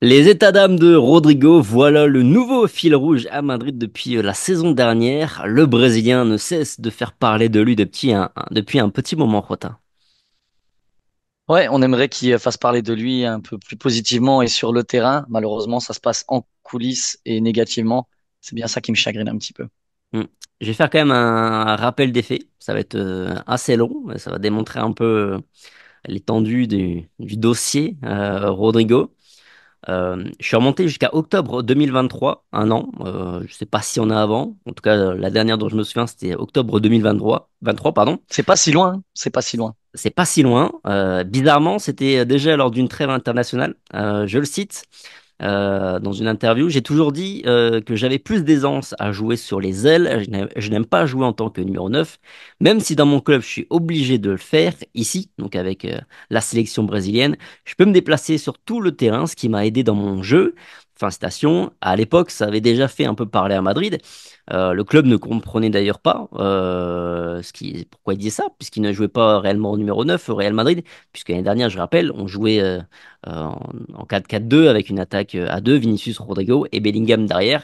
Les états d'âme de Rodrigo, voilà le nouveau fil rouge à Madrid depuis la saison dernière. Le Brésilien ne cesse de faire parler de lui depuis un petit moment, Jota. Ouais, on aimerait qu'il fasse parler de lui un peu plus positivement et sur le terrain. Malheureusement, ça se passe en coulisses et négativement. C'est bien ça qui me chagrine un petit peu. Hmm. Je vais faire quand même un rappel des faits. Ça va être assez long, mais ça va démontrer un peu l'étendue du dossier Rodrigo. Je suis remonté jusqu'à octobre 2023, un an. Je sais pas si on a avant. En tout cas, la dernière dont je me souviens, c'était octobre 2023, 23, pardon. C'est pas si loin, hein. C'est pas si loin. C'est pas si loin. Bizarrement, c'était déjà lors d'une trêve internationale. Je le cite dans une interview. J'ai toujours dit que j'avais plus d'aisance à jouer sur les ailes. Je n'aime pas jouer en tant que numéro 9, même si dans mon club, je suis obligé de le faire ici, donc avec la sélection brésilienne. Je peux me déplacer sur tout le terrain, ce qui m'a aidé dans mon jeu. Fin citation. À l'époque, ça avait déjà fait un peu parler à Madrid. Le club ne comprenait d'ailleurs pas pourquoi il disait ça, puisqu'il ne jouait pas réellement au numéro 9 au Real Madrid, puisque l'année dernière, je rappelle, on jouait en 4-4-2 avec une attaque à 2, Vinicius, Rodrigo et Bellingham derrière.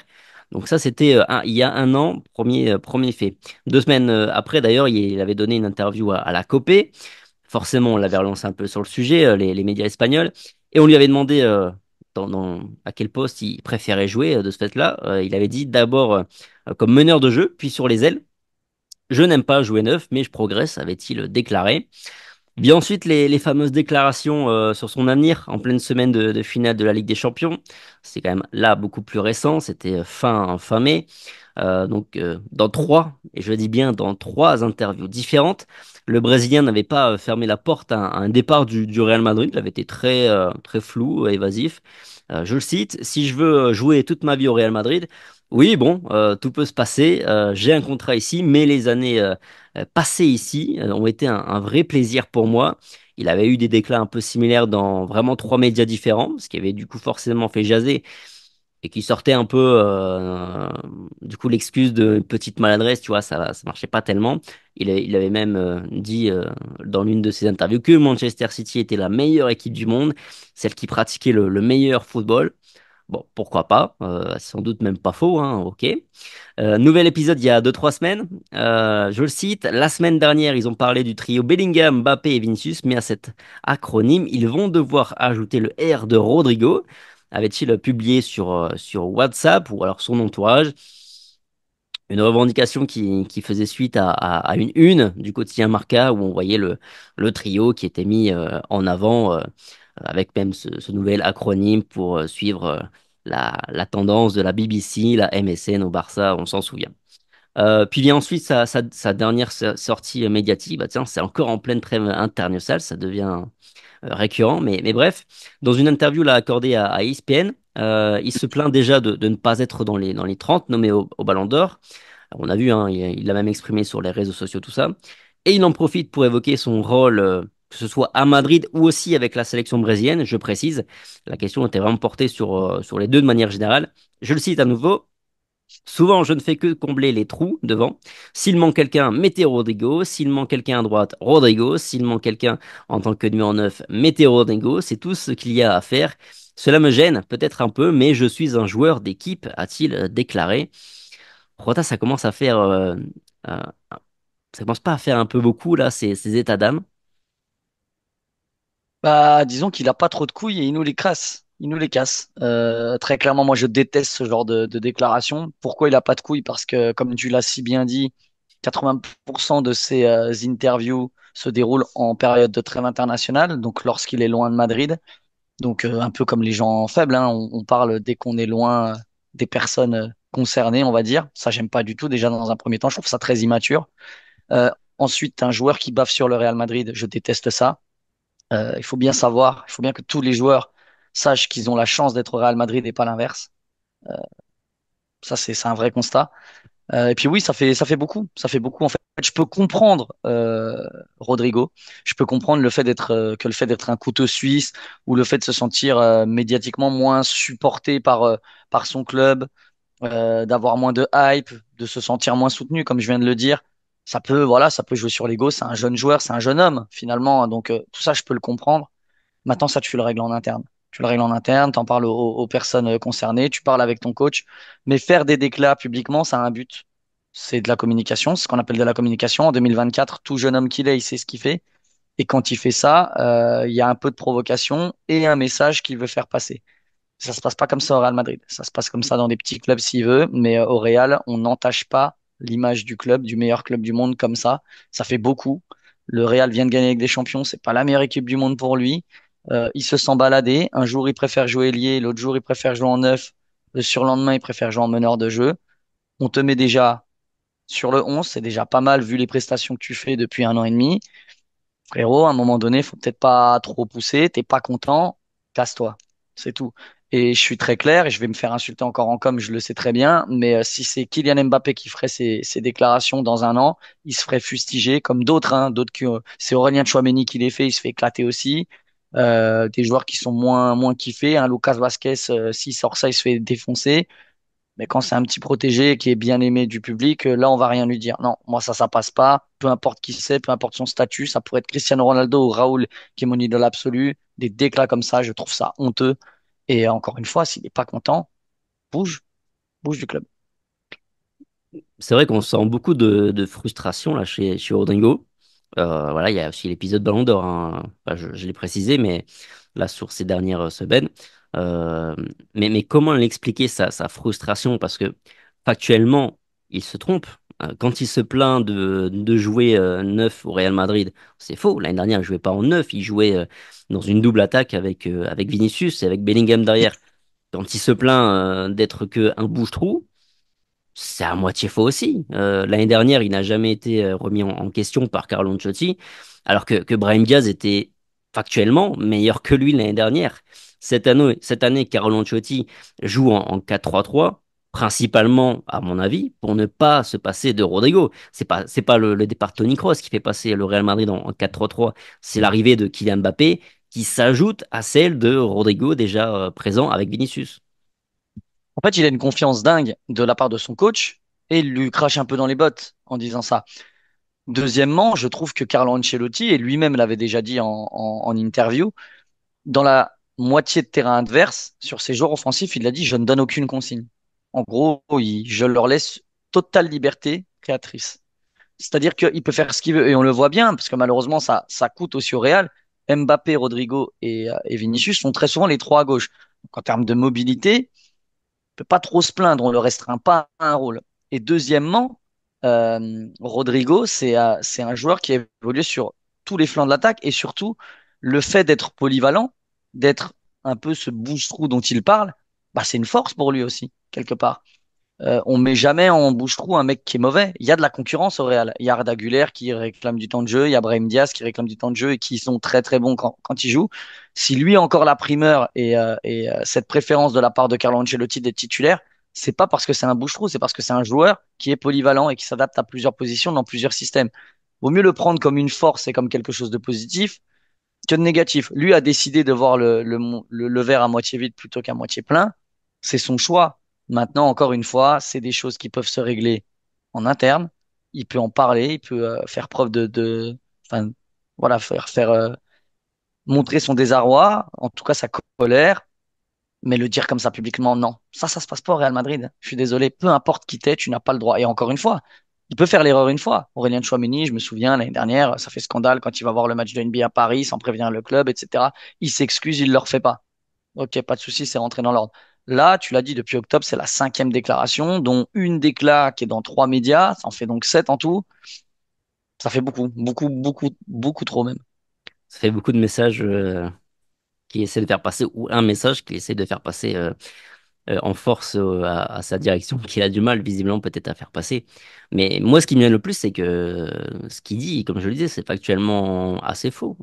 Donc ça, c'était il y a un an, premier fait. 2 semaines après, d'ailleurs, il avait donné une interview à la Copé. Forcément, on l'avait relancé un peu sur le sujet, les médias espagnols, et on lui avait demandé à quel poste il préférait jouer de ce fait-là. Il avait dit d'abord comme meneur de jeu, puis sur les ailes. Je n'aime pas jouer neuf, mais je progresse, avait-il déclaré. Bien ensuite, les fameuses déclarations sur son avenir en pleine semaine de finale de la Ligue des Champions. C'est quand même là beaucoup plus récent, c'était fin mai. Dans trois, et je dis bien dans trois interviews différentes, le Brésilien n'avait pas fermé la porte à un départ du Real Madrid. Il avait été très flou, évasif. Je le cite, si je veux jouer toute ma vie au Real Madrid, oui, bon, tout peut se passer. J'ai un contrat ici, mais les années passées ici ont été un vrai plaisir pour moi. Il avait eu des déclats un peu similaires dans vraiment trois médias différents, ce qui avait du coup forcément fait jaser et qui sortait un peu du coup l'excuse de petite maladresse, tu vois, ça marchait pas tellement. Il avait même dit dans l'une de ses interviews que Manchester City était la meilleure équipe du monde, celle qui pratiquait le meilleur football. Bon, pourquoi pas, sans doute même pas faux, hein, ok. Nouvel épisode il y a 2 3 semaines. Je le cite, la semaine dernière, ils ont parlé du trio Bellingham, Mbappé et Vinicius, mais à cet acronyme, ils vont devoir ajouter le R de Rodrigo. Avait-il publié sur WhatsApp ou alors son entourage? Une revendication qui faisait suite à une du quotidien Marca où on voyait le trio qui était mis en avant avec même ce nouvel acronyme pour suivre la tendance de la BBC, la MSN au Barça, on s'en souvient. Puis vient ensuite sa dernière sortie médiatique. Bah tiens, c'est encore en pleine trêve internationale, ça devient récurrent. Mais bref, dans une interview là, accordée à ESPN, il se plaint déjà de ne pas être dans les 30 nommés au Ballon d'Or. On a vu, hein, il l'a même exprimé sur les réseaux sociaux, tout ça. Et il en profite pour évoquer son rôle, que ce soit à Madrid ou aussi avec la sélection brésilienne, je précise. La question était vraiment portée sur les deux de manière générale. Je le cite à nouveau. Souvent, je ne fais que combler les trous devant. S'il manque quelqu'un, mettez Rodrigo. S'il manque quelqu'un à droite, Rodrigo. S'il manque quelqu'un en tant que numéro 9, mettez Rodrigo. C'est tout ce qu'il y a à faire. Cela me gêne peut-être un peu, mais je suis un joueur d'équipe, a-t-il déclaré. Rota, euh, ça commence pas à faire un peu beaucoup là, ces états d'âme. Bah, disons qu'il a pas trop de couilles et il nous les casse. Il nous les casse. Très clairement, moi, je déteste ce genre de déclaration. Pourquoi il a pas de couilles? Parce que, comme tu l'as si bien dit, 80% de ses interviews se déroulent en période de trêve internationale, donc lorsqu'il est loin de Madrid. Donc, un peu comme les gens faibles, hein, on parle dès qu'on est loin des personnes concernées, on va dire. Ça, j'aime pas du tout. Déjà, dans un premier temps, je trouve ça très immature. Ensuite, un joueur qui baffe sur le Real Madrid, je déteste ça. Il faut bien savoir, il faut bien que tous les joueurs sachent qu'ils ont la chance d'être au Real Madrid et pas l'inverse. Ça, c'est un vrai constat. Et puis oui, ça fait beaucoup. Ça fait beaucoup. En fait, je peux comprendre Rodrigo. Je peux comprendre le fait d'être un couteau suisse ou le fait de se sentir médiatiquement moins supporté par son club, d'avoir moins de hype, de se sentir moins soutenu, comme je viens de le dire. Voilà, ça peut jouer sur l'ego. C'est un jeune joueur, c'est un jeune homme finalement. Donc tout ça, je peux le comprendre. Maintenant, ça, tu le règles en interne. Tu le règles en interne, tu en parles aux personnes concernées, tu parles avec ton coach. Mais faire des déclats publiquement, ça a un but. C'est de la communication, c'est ce qu'on appelle de la communication. En 2024, tout jeune homme qu'il est, il sait ce qu'il fait. Et quand il fait ça, il y a un peu de provocation et un message qu'il veut faire passer. Ça se passe pas comme ça au Real Madrid. Ça se passe comme ça dans des petits clubs s'il veut, mais au Real, on n'entache pas l'image du club, du meilleur club du monde comme ça. Ça fait beaucoup. Le Real vient de gagner avec des champions, c'est pas la meilleure équipe du monde pour lui. Il se sent baladé. Un jour, il préfère jouer ailier, l'autre jour, il préfère jouer en neuf. Le surlendemain, il préfère jouer en meneur de jeu. On te met déjà sur le 11, c'est déjà pas mal vu les prestations que tu fais depuis un an et demi. Frérot, à un moment donné, faut peut-être pas trop pousser, t'es pas content, casse-toi. C'est tout. Et je suis très clair, et je vais me faire insulter encore en com, je le sais très bien, mais si c'est Kylian Mbappé qui ferait ces déclarations dans un an, il se ferait fustiger comme d'autres, hein, d'autres que c'est Aurélien Tchouaméni qui les fait, il se fait éclater aussi. Des joueurs qui sont moins kiffés, hein, Lucas Vazquez, s'il sort ça, il se fait défoncer. Mais quand c'est un petit protégé qui est bien aimé du public, là, on va rien lui dire. Non, moi, ça passe pas. Peu importe qui c'est, peu importe son statut, ça pourrait être Cristiano Ronaldo ou Raoul, qui est mon idole absolue. Des déclats comme ça, je trouve ça honteux. Et encore une fois, s'il n'est pas content, bouge, bouge du club. C'est vrai qu'on sent beaucoup de frustration là chez Rodrigo. Voilà, il y a aussi l'épisode Ballon d'Or, hein. Enfin, je l'ai précisé, mais là sur ces dernières semaines. Euh, mais comment l'expliquer sa frustration? Parce que factuellement, il se trompe. Quand il se plaint de jouer neuf au Real Madrid, c'est faux. L'année dernière, il jouait pas en neuf, il jouait dans une double attaque avec Vinicius et avec Bellingham derrière. Quand il se plaint d'être que un bouche-trou, c'est à moitié faux aussi. L'année dernière, il n'a jamais été remis en question par Carlo Ancelotti, alors que Brahim Diaz était factuellement meilleur que lui l'année dernière. Cette année, Carlo Ancelotti joue en 4-3-3, principalement, à mon avis, pour ne pas se passer de Rodrigo. C'est pas le départ de Toni Kroos qui fait passer le Real Madrid en 4-3-3, c'est l'arrivée de Kylian Mbappé qui s'ajoute à celle de Rodrigo déjà présent avec Vinicius. En fait, il a une confiance dingue de la part de son coach et il lui crache un peu dans les bottes en disant ça. Deuxièmement, je trouve que Carlo Ancelotti, et lui-même l'avait déjà dit en interview, dans la moitié de terrain adverse, sur ses joueurs offensifs, il a dit, je ne donne aucune consigne. En gros, je leur laisse totale liberté créatrice. C'est-à-dire qu'il peut faire ce qu'il veut, et on le voit bien, parce que malheureusement, ça coûte aussi au Real. Mbappé, Rodrigo et Vinicius sont très souvent les trois à gauche. Donc, en termes de mobilité, peut pas trop se plaindre, on le restreint pas à un rôle. Et deuxièmement, Rodrigo, c'est un joueur qui a évolué sur tous les flancs de l'attaque et surtout le fait d'être polyvalent, d'être un peu ce bouche-trou dont il parle, bah, c'est une force pour lui aussi, quelque part. On met jamais en bouche-trou un mec qui est mauvais. Il y a de la concurrence au Real. Il y a Arda Güler qui réclame du temps de jeu, il y a Brahim Diaz qui réclame du temps de jeu et qui sont très très bons quand ils jouent. Si lui a encore la primeur et cette préférence de la part de Carlo Ancelotti d'être titulaire, c'est pas parce que c'est un bouche-trou, c'est parce que c'est un joueur qui est polyvalent et qui s'adapte à plusieurs positions dans plusieurs systèmes. Vaut mieux le prendre comme une force et comme quelque chose de positif que de négatif. Lui a décidé de voir le verre à moitié vide plutôt qu'à moitié plein. C'est son choix. Maintenant, encore une fois, c'est des choses qui peuvent se régler en interne. Il peut en parler, il peut faire preuve enfin, voilà, faire montrer son désarroi, en tout cas sa colère, mais le dire comme ça publiquement, non. Ça se passe pas au Real Madrid. Je suis désolé, peu importe qui t'es, tu n'as pas le droit. Et encore une fois, il peut faire l'erreur une fois. Aurélien Tchouameni, je me souviens, l'année dernière, ça fait scandale quand il va voir le match de NBA à Paris, sans prévenir le club, etc. Il s'excuse, il le refait pas. Ok, pas de souci, c'est rentré dans l'ordre. Là, tu l'as dit, depuis octobre, c'est la cinquième déclaration, dont une déclat qui est dans trois médias, ça en fait donc sept en tout. Ça fait beaucoup, beaucoup, beaucoup, beaucoup trop même. Ça fait beaucoup de messages qui essaie de faire passer, ou un message qu'il essaie de faire passer en force à sa direction, qu'il a du mal visiblement peut-être à faire passer. Mais moi, ce qui me vient le plus, c'est que ce qu'il dit, comme je le disais, c'est factuellement assez faux.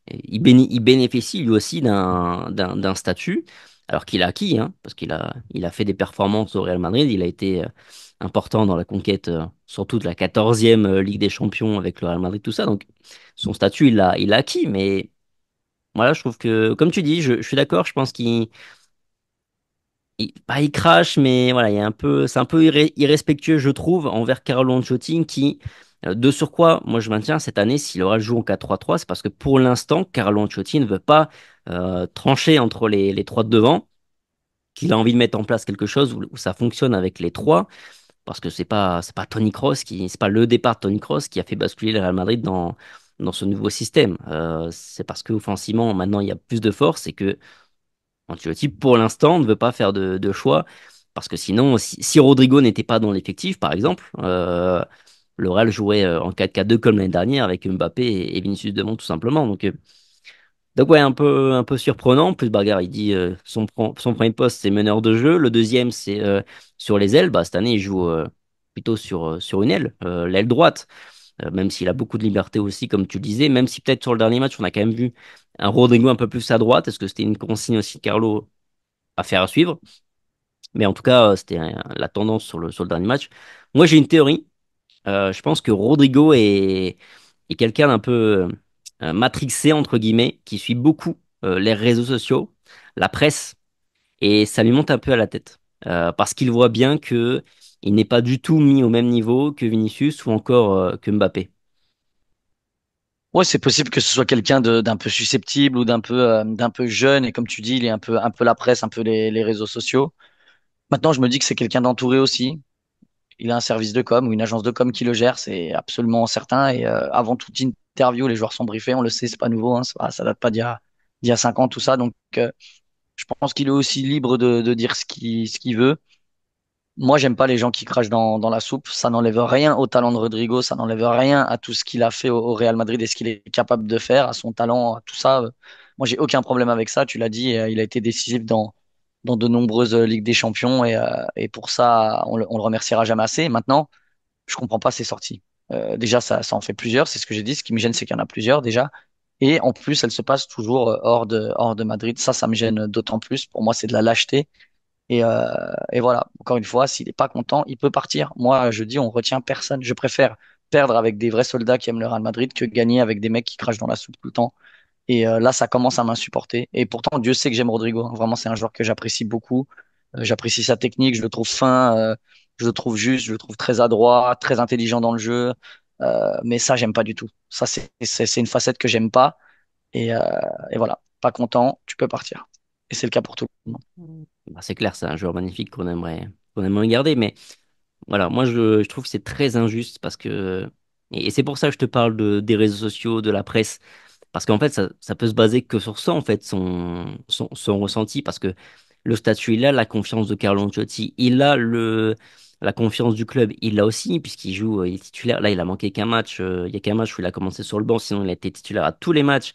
Il bénéficie lui aussi d'un statut, alors qu'il a acquis, hein, parce qu'il a fait des performances au Real Madrid, il a été important dans la conquête, surtout de la 14e Ligue des Champions avec le Real Madrid, tout ça. Donc son statut, il l'a acquis, mais voilà, je trouve que, comme tu dis, je suis d'accord, je pense pas il crache, mais voilà, c'est un peu irrespectueux, je trouve, envers Carlo Ancelotti, qui De surcroît, moi je maintiens cette année, s'il aura le joue en 4-3-3, c'est parce que pour l'instant, Carlo Ancelotti ne veut pas trancher entre les trois de devant, qu'il a envie de mettre en place quelque chose où ça fonctionne avec les trois, parce que c'est pas Toni Kroos c'est pas le départ de Toni Kroos qui a fait basculer le Real Madrid dans ce nouveau système. C'est parce qu'offensivement, maintenant, il y a plus de force et que Ancelotti, pour l'instant, ne veut pas faire de choix. Parce que sinon, si Rodrigo n'était pas dans l'effectif, par exemple, le Real jouerait en 4-4-2 comme l'année dernière avec Mbappé et Vinicius devant, tout simplement. Donc ouais, un peu surprenant. En plus, Bagar, il dit son premier poste, c'est meneur de jeu. Le deuxième, c'est sur les ailes. Bah, cette année, il joue plutôt sur une aile, l'aile droite. Même s'il a beaucoup de liberté aussi, comme tu le disais. Même si peut-être sur le dernier match, on a quand même vu un Rodrigo un peu plus à droite. Est-ce que c'était une consigne aussi de Carlo à faire à suivre? Mais en tout cas, c'était la tendance sur le dernier match. Moi, j'ai une théorie. Je pense que Rodrigo est quelqu'un d'un peu matrixé, entre guillemets, qui suit beaucoup les réseaux sociaux, la presse, et ça lui monte un peu à la tête. Parce qu'il voit bien que il n'est pas du tout mis au même niveau que Vinicius ou encore que Mbappé. Ouais, c'est possible que ce soit quelqu'un d'un peu susceptible ou d'un peu jeune. Et comme tu dis, il est un peu la presse, un peu les réseaux sociaux. Maintenant, je me dis que c'est quelqu'un d'entouré aussi. Il a un service de com ou une agence de com qui le gère, c'est absolument certain. Et avant toute interview, les joueurs sont briefés, on le sait, c'est pas nouveau, hein, ça date pas d'il y a 5 ans, tout ça. Donc, je pense qu'il est aussi libre de dire ce qu'il veut. Moi, j'aime pas les gens qui crachent dans la soupe. Ça n'enlève rien au talent de Rodrigo, ça n'enlève rien à tout ce qu'il a fait au Real Madrid et ce qu'il est capable de faire, à son talent, à tout ça. Moi, j'ai aucun problème avec ça. Tu l'as dit, il a été décisif dans de nombreuses Ligues des Champions et pour ça, on le remerciera jamais assez. Maintenant, je comprends pas ses sorties. Déjà, ça en fait plusieurs, c'est ce que j'ai dit. Ce qui me gêne, c'est qu'il y en a plusieurs déjà. Et en plus, elles se passent toujours hors de Madrid. Ça me gêne d'autant plus. Pour moi, c'est de la lâcheté. Et voilà, encore une fois, s'il n'est pas content, il peut partir. Moi, je dis, on retient personne. Je préfère perdre avec des vrais soldats qui aiment le Real Madrid que gagner avec des mecs qui crachent dans la soupe tout le temps. Et là, ça commence à m'insupporter. Et pourtant, Dieu sait que j'aime Rodrigo, hein. Vraiment, c'est un joueur que j'apprécie beaucoup. J'apprécie sa technique, je le trouve fin, je le trouve juste, je le trouve très adroit, très intelligent dans le jeu. Mais ça, j'aime pas du tout. Ça, c'est une facette que j'aime pas. Et, euh, et voilà, pas content, tu peux partir. Et c'est le cas pour tout le monde. Bah, c'est clair, c'est un joueur magnifique qu'on aimerait garder, mais voilà, moi je trouve que c'est très injuste parce que et c'est pour ça que je te parle des réseaux sociaux, de la presse, parce qu'en fait ça peut se baser que sur ça en fait son ressenti parce que le statut il a la confiance de Carlo Ancelotti, il a la confiance du club, il l'a aussi puisqu'il joue, il est titulaire. Là il a manqué qu'un match, il y a qu'un match où il a commencé sur le banc, sinon il a été titulaire à tous les matchs.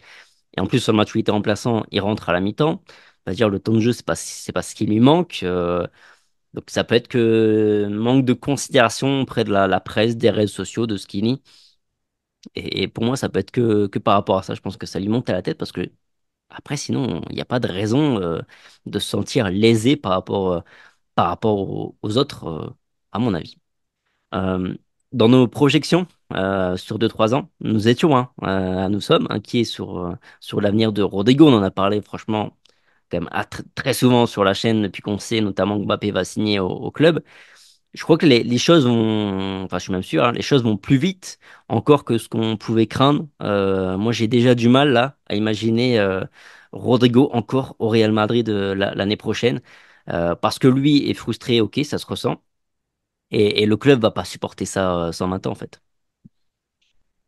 Et en plus, sur le match où il était remplaçant, il rentre à la mi-temps. On va dire le temps de jeu, c'est pas ce qui lui manque. Donc ça peut être que manque de considération auprès de la presse, des réseaux sociaux, de Skinny. Et pour moi, ça peut être que par rapport à ça. Je pense que ça lui monte à la tête parce que après, sinon, il n'y a pas de raison de se sentir lésé par rapport aux autres, à mon avis. Euh, dans nos projections sur 2 3 ans, nous sommes inquiets sur l'avenir de Rodrigo. On en a parlé franchement quand même très souvent sur la chaîne depuis qu'on sait notamment que Mbappé va signer au club. Je crois que les choses vont, enfin je suis même sûr, hein, les choses vont plus vite encore que ce qu'on pouvait craindre. Moi j'ai déjà du mal là à imaginer Rodrigo encore au Real Madrid l'année prochaine. Parce que lui est frustré, ok, ça se ressent. Et le club va pas supporter ça sans maintenant, en fait.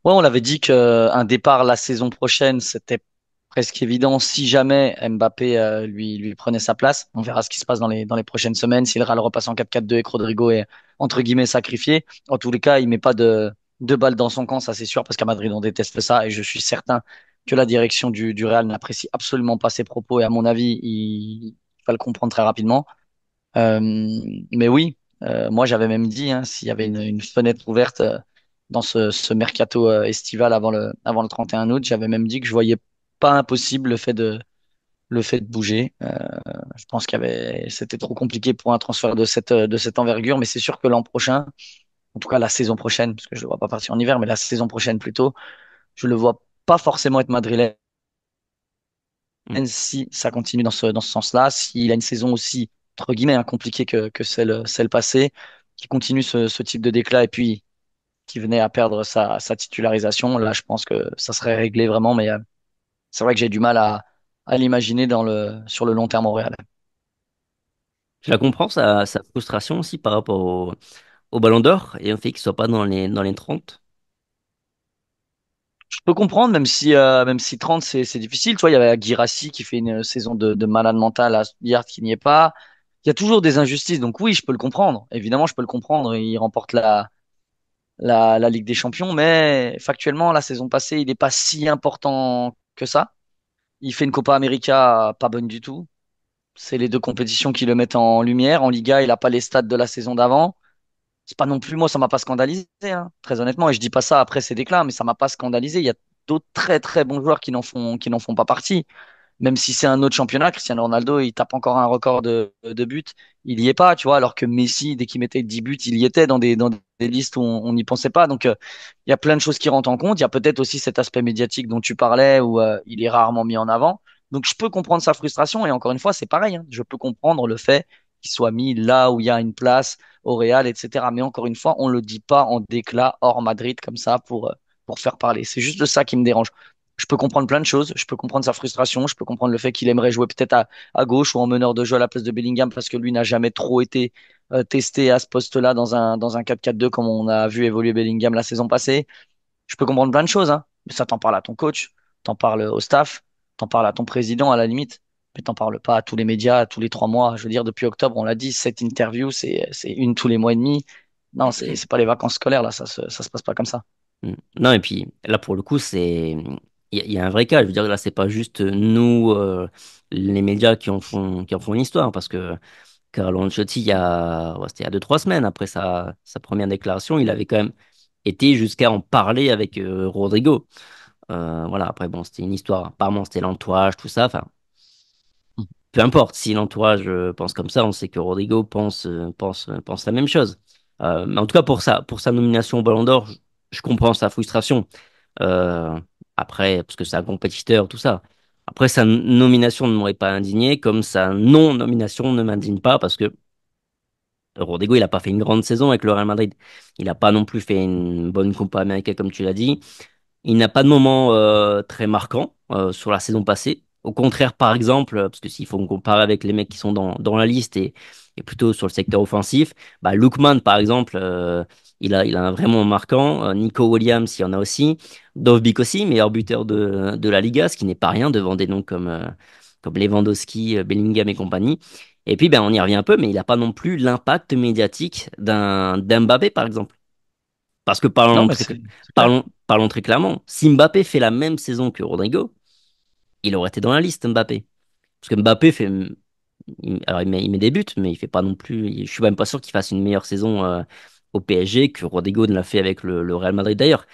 Ouais, on l'avait dit qu'un départ la saison prochaine, c'était presque évident si jamais Mbappé lui prenait sa place. On verra ce qui se passe dans les prochaines semaines, s'il le repasse en 4-4-2 et que Rodrigo est entre guillemets sacrifié. En tous les cas, il met pas de balles dans son camp, ça c'est sûr, parce qu'à Madrid, on déteste ça et je suis certain que la direction du Real n'apprécie absolument pas ses propos et à mon avis, il va le comprendre très rapidement. Euh, mais oui, moi j'avais même dit, hein, s'il y avait une fenêtre ouverte dans ce mercato estival avant le 31 août, j'avais même dit que je voyais pas impossible le fait de bouger. Je pense c'était trop compliqué pour un transfert de cette envergure, mais c'est sûr que l'an prochain, en tout cas la saison prochaine, parce que je ne le vois pas partir en hiver, mais la saison prochaine plutôt, je le vois pas forcément être madrilène Mm. si ça continue dans ce sens-là, s'il a une saison aussi, entre guillemets, hein, compliquée que celle passée, qui continue ce type de déclat et puis qui venait à perdre sa titularisation, là, je pense que ça serait réglé vraiment. Mais c'est vrai que j'ai du mal à l'imaginer sur le long terme au Real. Je la comprends, sa frustration aussi par rapport au Ballon d'Or et au fait qu'il soit pas dans les 30. Je peux comprendre, même si 30, c'est difficile. Tu vois, il y avait Guirassy qui fait une saison de malade mental à Stuttgart qui n'y est pas. Il y a toujours des injustices. Donc oui, je peux le comprendre. Évidemment, je peux le comprendre. Il remporte la Ligue des Champions, mais factuellement, la saison passée, il n'est pas si important que ça. Il fait une Copa América pas bonne du tout. C'est les deux compétitions qui le mettent en lumière. En Liga, il n'a pas les stats de la saison d'avant. C'est pas non plus, moi, ça m'a pas scandalisé, hein, très honnêtement. Et je dis pas ça après ses déclats, mais ça m'a pas scandalisé. Il y a d'autres très très bons joueurs qui n'en font pas partie. Même si c'est un autre championnat, Cristiano Ronaldo, il tape encore un record de buts. Il y est pas, tu vois, alors que Messi, dès qu'il mettait 10 buts, il y était dans des listes où on n'y pensait pas. Donc, il y a plein de choses qui rentrent en compte. Il y a peut-être aussi cet aspect médiatique dont tu parlais où il est rarement mis en avant. Donc, je peux comprendre sa frustration. Et encore une fois, c'est pareil, hein. Je peux comprendre le fait qu'il soit mis là où il y a une place au Real, etc. Mais encore une fois, on le dit pas en déclat hors Madrid comme ça pour faire parler. C'est juste ça qui me dérange. Je peux comprendre plein de choses. Je peux comprendre sa frustration. Je peux comprendre le fait qu'il aimerait jouer peut-être à gauche ou en meneur de jeu à la place de Bellingham parce que lui n'a jamais trop été testé à ce poste-là dans un 4-4-2 comme on a vu évoluer Bellingham la saison passée. Je peux comprendre plein de choses, hein. Mais ça t'en parle à ton coach, t'en parles au staff, t'en parles à ton président à la limite. Mais t'en parles pas à tous les médias, tous les 3 mois. Je veux dire, depuis octobre, on l'a dit, cette interview, c'est une tous les mois et demi. Non, c'est pas les vacances scolaires, là, ça se passe pas comme ça. Mm. Non, et puis là, pour le coup, il y a un vrai cas. Je veux dire, là, c'est pas juste nous, les médias, qui en font une histoire, parce que Carlo Ancelotti, c'était il y a 2, 3 semaines, après sa première déclaration, il avait quand même été jusqu'à en parler avec Rodrigo. Voilà, après, bon, c'était une histoire. Apparemment, c'était l'entourage, tout ça. Enfin, peu importe, si l'entourage pense comme ça, on sait que Rodrigo pense la même chose. Mais en tout cas, pour sa nomination au Ballon d'Or, je comprends sa frustration. Euh, Après, parce que c'est un compétiteur, tout ça. Après, sa nomination ne m'aurait pas indigné, comme sa non-nomination ne m'indigne pas, parce que Rodrigo, il n'a pas fait une grande saison avec le Real Madrid. Il n'a pas non plus fait une bonne Copa América, comme tu l'as dit. Il n'a pas de moment très marquant sur la saison passée. Au contraire, par exemple, parce que s'il faut me comparer avec les mecs qui sont dans la liste et plutôt sur le secteur offensif, bah, Lookman, par exemple, il a un vrai moment marquant. Nico Williams, il y en a aussi. Dovbyk aussi, meilleur buteur de la Liga, ce qui n'est pas rien devant des noms comme Lewandowski, Bellingham et compagnie. Et puis, ben, on y revient un peu, mais il n'a pas non plus l'impact médiatique d'un Mbappé, par exemple. Parce que Non, mais c'est clair. parlons très clairement, si Mbappé fait la même saison que Rodrigo, il aurait été dans la liste, Mbappé. Parce que Mbappé alors il met des buts, mais il fait pas non plus. Je suis même pas sûr qu'il fasse une meilleure saison au PSG que Rodrigo ne l'a fait avec le Real Madrid d'ailleurs.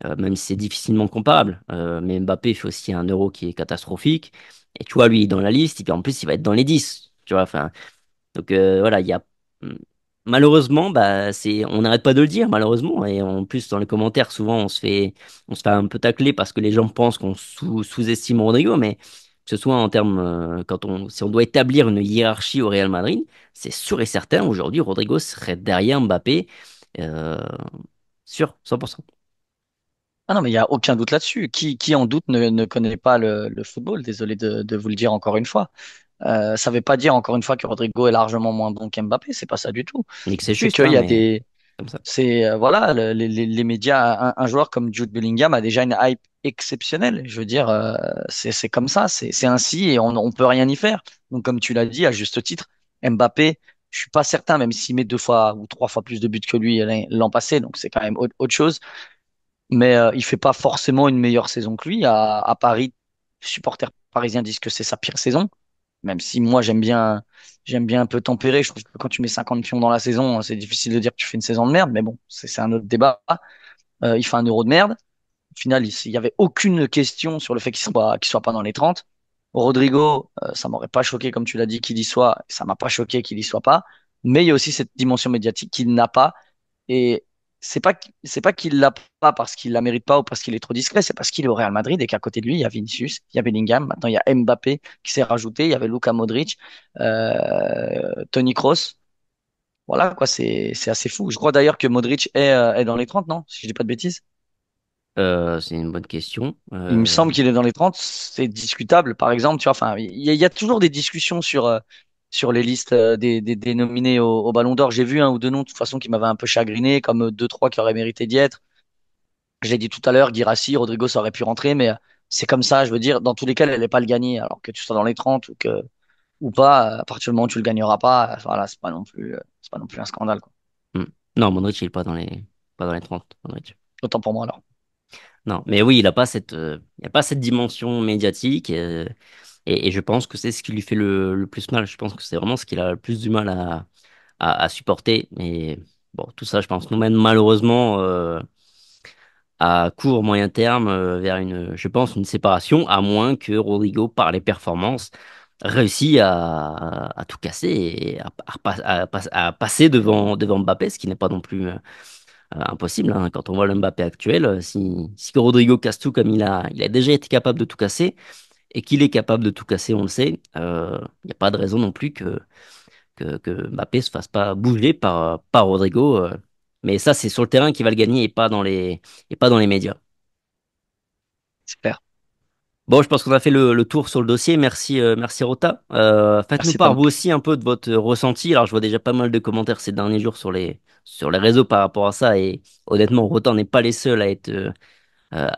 Même si c'est difficilement comparable. Mais Mbappé fait aussi un Euro qui est catastrophique. Et tu vois, lui, il est dans la liste, et puis en plus, il va être dans les 10. Tu vois, enfin, donc voilà, il y a malheureusement, bah on n'arrête pas de le dire malheureusement, et en plus dans les commentaires souvent on se fait un peu tacler parce que les gens pensent qu'on sous-estime Rodrigo, mais que ce soit en termes si on doit établir une hiérarchie au Real Madrid, c'est sûr et certain aujourd'hui Rodrigo serait derrière Mbappé, euh, sûr 100%. Ah non, mais il n'y a aucun doute là-dessus. Qui en doute ne connaît pas le football? Désolé de vous le dire encore une fois. Ça ne veut pas dire encore une fois que Rodrigo est largement moins bon qu'Mbappé, c'est pas ça du tout. Et que c'est C'est juste, qu'il hein, y a mais des, comme ça. c'est voilà, les médias, un joueur comme Jude Bellingham a déjà une hype exceptionnelle. Je veux dire, c'est comme ça, c'est ainsi et on peut rien y faire. Donc comme tu l'as dit à juste titre, Mbappé, je suis pas certain, même s'il met 2 fois ou 3 fois plus de buts que lui l'an passé, donc c'est quand même autre chose. Mais il fait pas forcément une meilleure saison que lui. À Paris, les supporters parisiens disent que c'est sa pire saison, même si moi j'aime bien un peu tempérer. Je trouve que quand tu mets 50 pions dans la saison, c'est difficile de dire que tu fais une saison de merde, mais bon, c'est un autre débat. Il fait un euro de merde. Au final, il y avait aucune question sur le fait qu'il soit pas dans les 30. Rodrigo, ça m'aurait pas choqué, comme tu l'as dit, qu'il y soit. Ça m'a pas choqué qu'il y soit pas. Mais il y a aussi cette dimension médiatique qu'il n'a pas. Et c'est pas qu'il l'a pas parce qu'il la mérite pas ou parce qu'il est trop discret, c'est parce qu'il est au Real Madrid et qu'à côté de lui, il y a Vinicius, il y a Bellingham, maintenant il y a Mbappé qui s'est rajouté, il y avait Luka Modric, Toni Kroos. Voilà, quoi, c'est assez fou. Je crois d'ailleurs que Modric est dans les 30, non? Si je dis pas de bêtises. C'est une bonne question. Il me semble qu'il est dans les 30. C'est discutable, par exemple. Tu vois, enfin, il y a toujours des discussions sur les listes des nominés au Ballon d'Or. J'ai vu un ou deux noms, de toute façon, qui m'avaient un peu chagriné, comme deux, trois qui auraient mérité d'y être. Je l'ai dit tout à l'heure, Guirassy, Rodrigo, ça aurait pu rentrer, mais c'est comme ça, je veux dire, dans tous les cas, elle n'allait pas le gagner, alors que tu sois dans les 30 ou pas, à partir du moment où tu le gagneras pas, voilà, c'est pas non plus un scandale, quoi. Hmm. Non, Modric, il est pas dans les 30, Modric. Autant pour moi, alors. Non, mais oui, il a pas cette dimension médiatique. Et je pense que c'est ce qui lui fait le plus mal. Je pense que c'est vraiment ce qu'il a le plus du mal à supporter. Mais bon, tout ça, je pense, nous mène malheureusement à court, moyen terme vers je pense, une séparation, à moins que Rodrigo, par les performances, réussit à tout casser et à passer devant Mbappé, ce qui n'est pas non plus impossible, hein. Quand on voit le Mbappé actuel, si Rodrigo casse tout comme il a déjà été capable de tout casser, et qu'il est capable de tout casser, on le sait. Il n'y a pas de raison non plus que Mbappé se fasse pas bouger par Rodrigo. Mais ça, c'est sur le terrain qu'il va le gagner et pas dans les médias. C'est clair. Bon, je pense qu'on a fait le tour sur le dossier. Merci, merci Rota. Faites-nous Merci, part, Tom. vous aussi, un peu de votre ressenti. Alors, je vois déjà pas mal de commentaires ces derniers jours sur les réseaux par rapport à ça. Et honnêtement, Rota n'est pas les seuls à être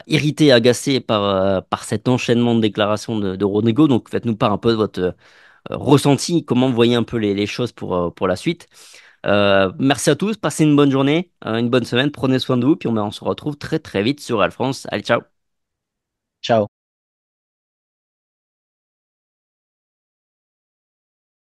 irrités, agacés par cet enchaînement de déclarations de Rodrigo. Donc, faites-nous part un peu de votre ressenti, comment vous voyez un peu les choses pour la suite. Merci à tous, passez une bonne journée, une bonne semaine, prenez soin de vous, puis on se retrouve très très vite sur Alphonse. Allez, ciao! Ciao.